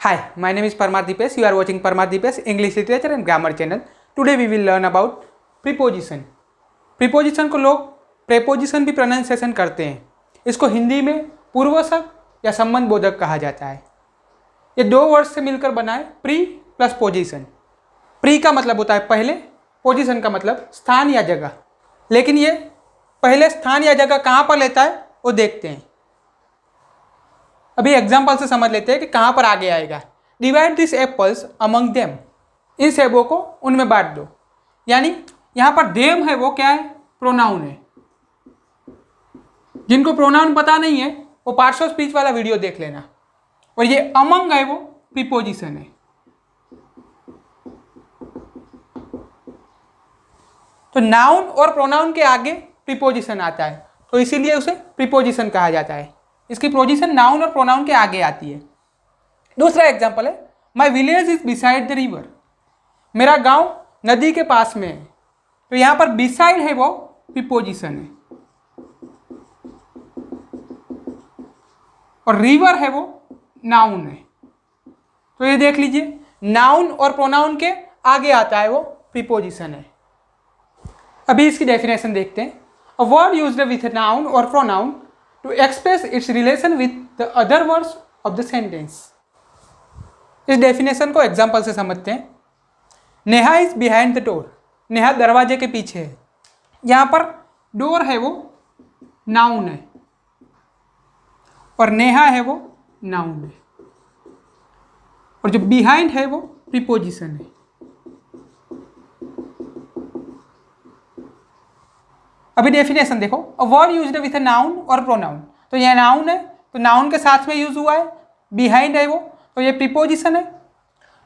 Hi, my name is Parmar Dipesh. You are watching Parmar Dipesh English Literature and Grammar channel. Today we will learn about preposition. Preposition को लोग preposition भी pronunciation करते हैं. इसको हिंदी में पूर्वसर्ग या संबंध बोधक कहा जाता है. ये दो वर्ड से मिलकर बना है प्री प्लस पोजीशन. प्री का मतलब होता है पहले, पोजीशन का मतलब स्थान या जगह. लेकिन ये पहले स्थान या जगह कहाँ पर लेता है वो देखते हैं. अभी एग्जाम्पल से समझ लेते हैं कि कहाँ पर आगे आएगा. Divide this apples among them. इन सेबों को उनमें बांट दो. यानी यहाँ पर देम है वो क्या है, प्रोनाउन है. जिनको प्रोनाउन पता नहीं है वो पार्ट्स ऑफ स्पीच वाला वीडियो देख लेना. और ये अमंग है वो प्रीपोजिशन है. तो नाउन और प्रोनाउन के आगे प्रीपोजिशन आता है, तो इसीलिए उसे प्रीपोजिशन कहा जाता है. इसकी पोजीशन नाउन और प्रोनाउन के आगे आती है. दूसरा एग्जांपल है, my village is beside the river. मेरा गांव नदी के पास में है. तो यहाँ पर बिसाइड है वो प्रीपोजिशन है और रिवर है वो नाउन है. तो ये देख लीजिए, नाउन और प्रोनाउन के आगे आता है वो प्रीपोजिशन है. अभी इसकी डेफिनेशन देखते हैं. A word used with noun और pronoun to express its relation with the other words of the sentence. इस डेफिनेशन को एग्जाम्पल से समझते हैं. Neha is behind the door. Neha दरवाजे के पीछे है. यहाँ पर डोर है वो नाउन है और नेहा है वो नाउन है और जो बिहाइंड है वो प्रीपोजिशन है. अभी डेफिनेशन देखो. A word used with a noun और प्रोनाउन. तो यह नाउन है तो नाउन के साथ में यूज हुआ है. बिहाइंड है वो तो ये प्रीपोजिशन है.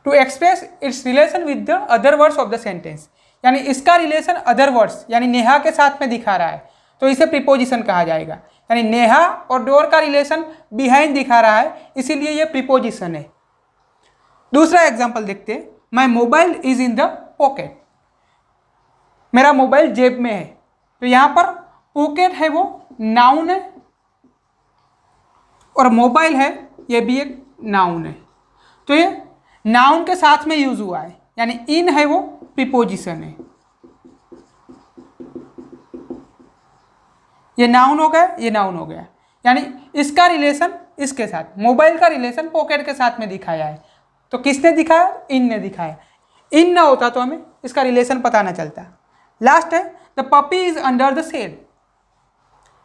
To express its relation with the other words of the sentence. यानी इसका रिलेशन अदर वर्ड्स यानी नेहा के साथ में दिखा रहा है तो इसे प्रीपोजिशन कहा जाएगा. यानी नेहा और डोर का रिलेशन बिहाइंड दिखा रहा है, इसीलिए ये प्रीपोजिशन है. दूसरा एग्जाम्पल देखते हैं. My mobile is in the pocket. मेरा मोबाइल जेब में है. तो यहाँ पर पॉकेट है वो नाउन है और मोबाइल है ये भी एक नाउन है. तो ये नाउन के साथ में यूज हुआ है, यानी इन है वो प्रीपोजिशन है. ये नाउन हो गया, ये नाउन हो गया. यानी इसका रिलेशन इसके साथ, मोबाइल का रिलेशन पॉकेट के साथ में दिखाया है. तो किसने दिखाया? इन ने दिखाया. इन ना होता तो हमें इसका रिलेशन पता ना चलता. लास्ट है, the puppy is under the shade.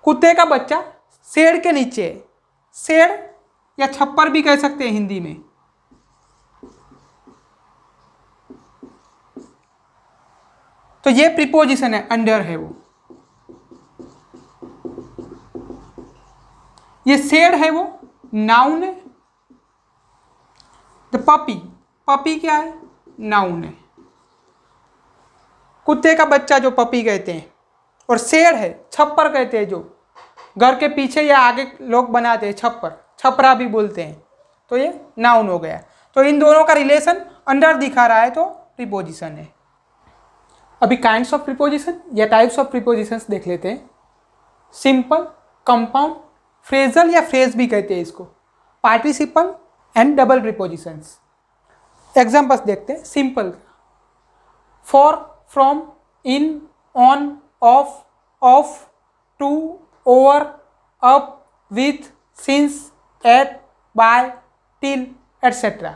कुत्ते का बच्चा शेड के नीचे. शेड या छप्पर भी कह सकते हैं हिंदी में. तो ये प्रीपोजिशन है, अंडर है वो. ये शेड है वो नाउन है. द पपी, पपी क्या है? नाउन है. कुत्ते का बच्चा जो पपी कहते हैं, और शेड है छप्पर कहते हैं, जो घर के पीछे या आगे लोग बनाते हैं छप्पर, छपरा भी बोलते हैं. तो ये नाउन हो गया. तो इन दोनों का रिलेशन अंडर दिखा रहा है तो प्रीपोजिशन है. अभी काइंड्स ऑफ प्रीपोजिशन या टाइप्स ऑफ प्रीपोजिशंस देख लेते हैं. सिंपल, कंपाउंड, फ्रेजल या फ्रेज भी कहते हैं इसको, participle and double prepositions. Examples देखते हैं. Simple, for, from, in, on, off, to, over, up, with, since, at, by, till, etc.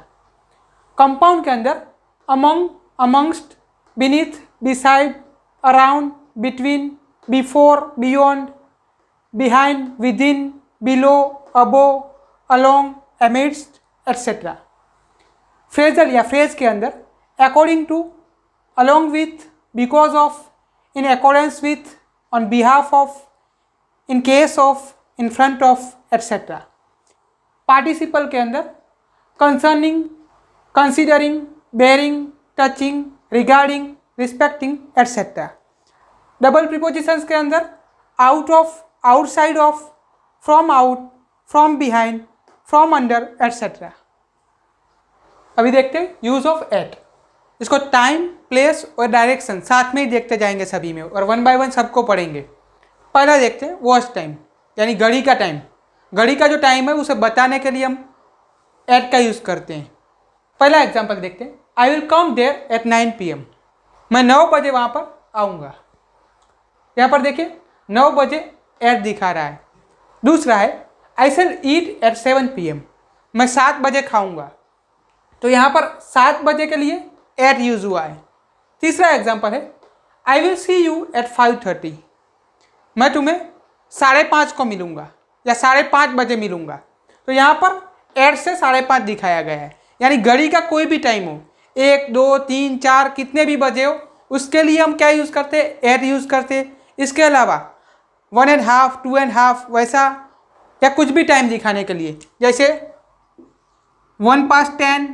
Compound के अंदर among, amongst, beneath, beside, around, between, before, beyond, behind, within, below, above, along, amidst, etc. Phrasal या phrase के अंदर according to, along with, because of, in accordance with, on behalf of, in case of, in front of, etc. Participle के अंदर concerning, considering, bearing, touching, regarding, respecting, etc. Double prepositions के अंदर out of, outside of, from out, from behind, from under, etc. अभी देखते हैं use of eight. इसको time, place और direction साथ में ही देखते जाएंगे सभी में, और वन बाय वन सबको पढ़ेंगे. पहला देखते हैं वॉच टाइम, यानी घड़ी का टाइम. घड़ी का जो टाइम है उसे बताने के लिए हम एट का यूज़ करते हैं। पहला एग्जाम्पल देखते हैं, I will come there at 9 PM। मैं 9 बजे वहाँ पर आऊँगा। यहाँ पर देखिए 9 बजे एट दिखा रहा है। दूसरा है, आई शैल ईट एट 7 PM। मैं 7 बजे खाऊँगा। तो यहाँ पर 7 बजे के लिए एट यूज़ हुआ है। तीसरा एग्जाम्पल है, I will see you at 5:30। मैं तुम्हें 5:30 को मिलूँगा या 5:30 बजे मिलूँगा। तो यहाँ पर एट से 5:30 दिखाया गया है, यानी घड़ी का कोई भी टाइम हो, 1, 2, 3, 4 कितने भी बजे हो, उसके लिए हम क्या यूज़ करते हैं, एट यूज़ करते हैं। इसके अलावा 1.5, 2.5 वैसा या कुछ भी टाइम दिखाने के लिए, जैसे 1:10,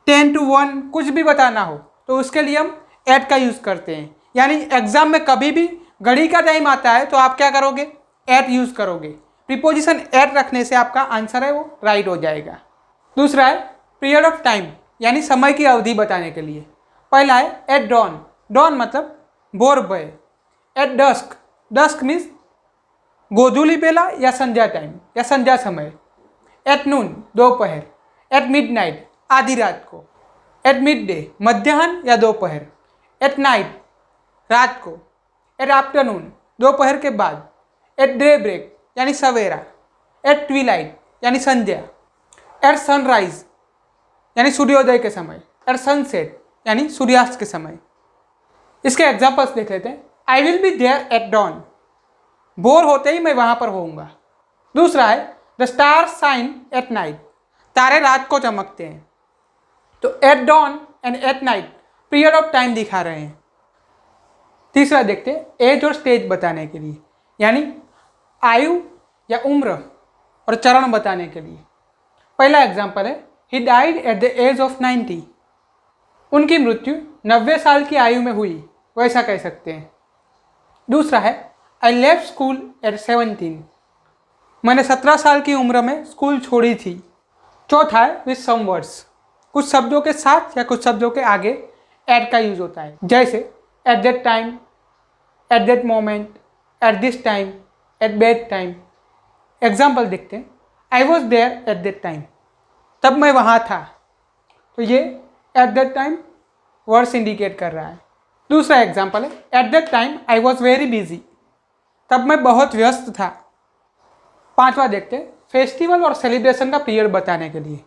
10 to 1 कुछ भी बताना हो तो उसके लिए हम एट का यूज़ करते हैं। यानी एग्ज़ाम में कभी भी घड़ी का टाइम आता है तो आप क्या करोगे, एट यूज़ करोगे। प्रीपोजिशन एट रखने से आपका आंसर है वो राइट हो जाएगा। दूसरा है पीरियड ऑफ टाइम, यानी समय की अवधि बताने के लिए। पहला है एट डॉन। डॉन मतलब भोर भय। एट डस्क, डस्क मीन्स गोधूली बेला या संध्या टाइम या संध्या समय। एट नून, दोपहर। एट मिडनाइट, आधी रात को। एट मिड डे, मध्याह्न या दोपहर। एट नाइट, रात को। एट आफ्टरनून, दोपहर के बाद। एट डे ब्रेक, यानी सवेरा। एट ट्विलाइट, यानी संध्या। एट सनराइज, यानी सूर्योदय के समय। एट सनसेट, यानी सूर्यास्त के समय। इसके एग्जाम्पल्स देख लेते हैं। I will be there at dawn, भोर होते ही मैं वहाँ पर होऊंगा। दूसरा है the star shine at night, तारे रात को चमकते हैं। तो at dawn and at night period of time दिखा रहे हैं। तीसरा देखते हैं एज और स्टेज बताने के लिए, यानी आयु या उम्र और चरण बताने के लिए। पहला एग्जाम्पल है, he died at the age of 90। उनकी मृत्यु 90 साल की आयु में हुई, वैसा कह सकते हैं। दूसरा है आई लेफ्ट स्कूल एट 17। मैंने 17 साल की उम्र में स्कूल छोड़ी थी। चौथा है विथ सम वर्ड्स, कुछ शब्दों के साथ या कुछ शब्दों के आगे एट का यूज होता है, जैसे at that time, at that moment, at this time, at that time. Example देखते हैं, I was there at that time, तब मैं वहाँ था। तो ये at that time words indicate कर रहा है। दूसरा एग्जाम्पल है, at that time I was very busy, तब मैं बहुत व्यस्त था। पांचवा देखते हैं फेस्टिवल और सेलिब्रेशन का पीरियड बताने के लिए।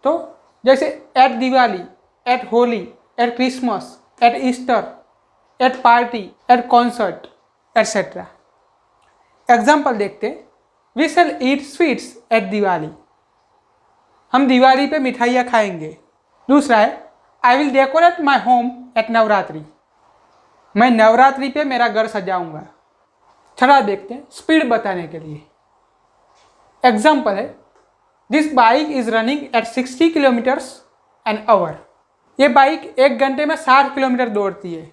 तो जैसे at Diwali, at Holi, at Christmas, at Easter, at party, at concert etcetera. Example देखते हैं, we shall eat sweets at Diwali, हम दिवाली पे मिठाइयाँ खाएंगे। दूसरा है I will decorate my home at Navratri, मैं नवरात्रि पे मेरा घर सजाऊंगा। छठा देखते हैं स्पीड बताने के लिए। एग्जाम्पल है, this bike is running at 60 kilometres an hour, ये बाइक 1 घंटे में 60 किलोमीटर दौड़ती है।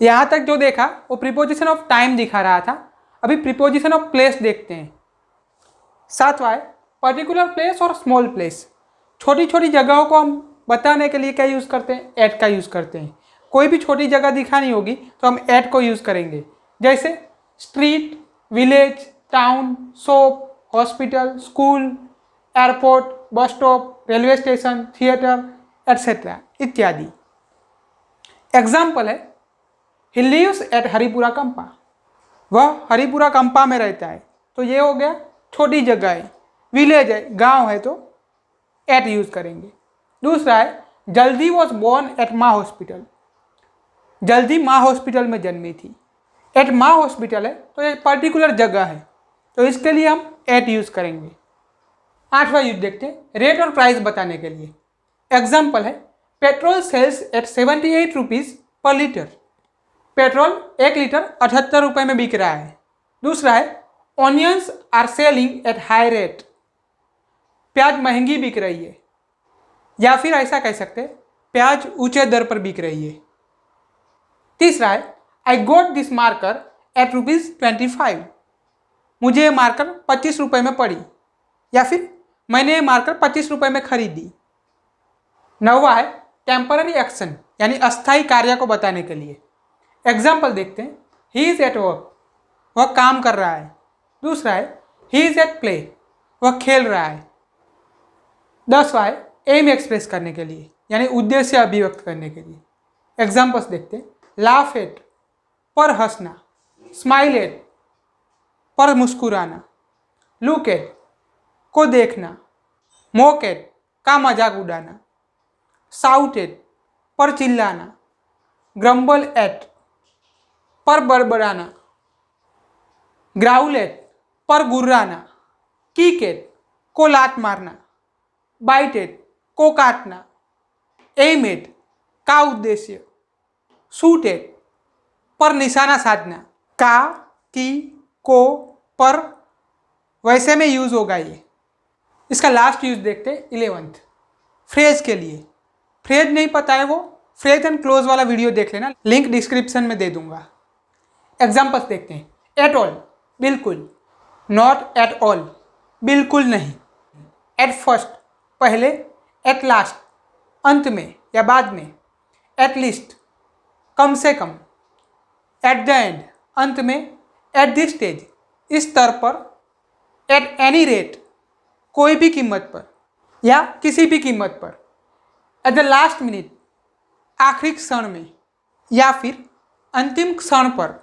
यहाँ तक जो देखा वो प्रीपोजिशन ऑफ टाइम दिखा रहा था। अभी प्रीपोजिशन ऑफ प्लेस देखते हैं। सातवां है पर्टिकुलर प्लेस और स्मॉल प्लेस। छोटी छोटी जगहों को हम बताने के लिए क्या यूज़ करते हैं, एट का यूज़ करते हैं। कोई भी छोटी जगह दिखानी होगी तो हम एट को यूज़ करेंगे, जैसे street, village, town, shop, hospital, school, airport, bus stop, railway station, theatre etcetera इत्यादि। एग्जाम्पल है, ही लिव्स एट हरिपुरा कंपा, वह हरिपुरा कंपा में रहता है। तो ये हो गया छोटी जगह है। विलेज है, गांव है, तो एट यूज़ करेंगे। दूसरा है जल्दी वॉज बोर्न एट माँ हॉस्पिटल, जल्दी माँ हॉस्पिटल में जन्मी थी। एट माँ हॉस्पिटल है तो एक पर्टिकुलर जगह है, तो इसके लिए हम एट यूज़ करेंगे। आठवां यूज देखते हैं रेट और प्राइस बताने के लिए। एग्जाम्पल है, petrol sells at 78 rupees per litre, petrol 1 litre 78 रुपये में बिक रहा है। दूसरा है onions are selling at high rate, प्याज महंगी बिक रही है। या फिर ऐसा कह सकते हैं प्याज ऊंचे दर पर बिक रही है। तीसरा है आई गोट दिस मार्कर एट ₹25, मुझे ये मार्कर 25 रुपये में पड़ी, या फिर मैंने ये मार्कर 25 रुपये में खरीदी। नौवां है टेम्पररी एक्शन, यानी अस्थायी कार्य को बताने के लिए। एग्जाम्पल देखते हैं, ही इज़ एट वर्क, वह काम कर रहा है। दूसरा है ही इज़ एट प्ले, वह खेल रहा है। 10 वाई एम एक्सप्रेस करने के लिए, यानी उद्देश्य अभिव्यक्त करने के लिए। एग्जाम्पल्स देखते हैं। लाफ एट पर हंसना, स्माइल एट पर मुस्कुराना, लुक एट को देखना, मोक एट का मजाक उड़ाना, साउट एट पर चिल्लाना, ग्रम्बल एट पर बड़बड़ाना, ग्राउल एट पर गुर्राना, किक एट को लात मारना, बाइट एट को काटना, एम एट का उद्देश्य, शूट एट पर निशाना साधना। का, की, को, पर वैसे में यूज होगा ये। इसका लास्ट यूज देखते हैं 11th फ्रेज के लिए। फ्रेज नहीं पता है वो फ्रेज एंड क्लोज वाला वीडियो देख लेना, लिंक डिस्क्रिप्शन में दे दूंगा। एग्जाम्पल्स देखते हैं। एट ऑल बिल्कुल, नॉट एट ऑल बिल्कुल नहीं, एट फर्स्ट पहले, एट लास्ट अंत में या बाद में, एट लीस्ट कम से कम, एट द एंड अंत में, एट दिस स्टेज इस स्तर पर, एट एनी रेट कोई भी कीमत पर या किसी भी कीमत पर, एट द लास्ट मिनट आखिरी क्षण में या फिर अंतिम क्षण पर,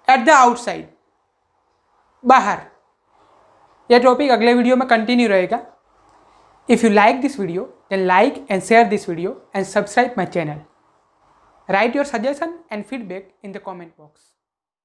एट द आउटसाइड बाहर। यह टॉपिक अगले वीडियो में कंटिन्यू रहेगा। If you like this video, then like and share this video and subscribe my channel. Write your suggestion and feedback in the comment box.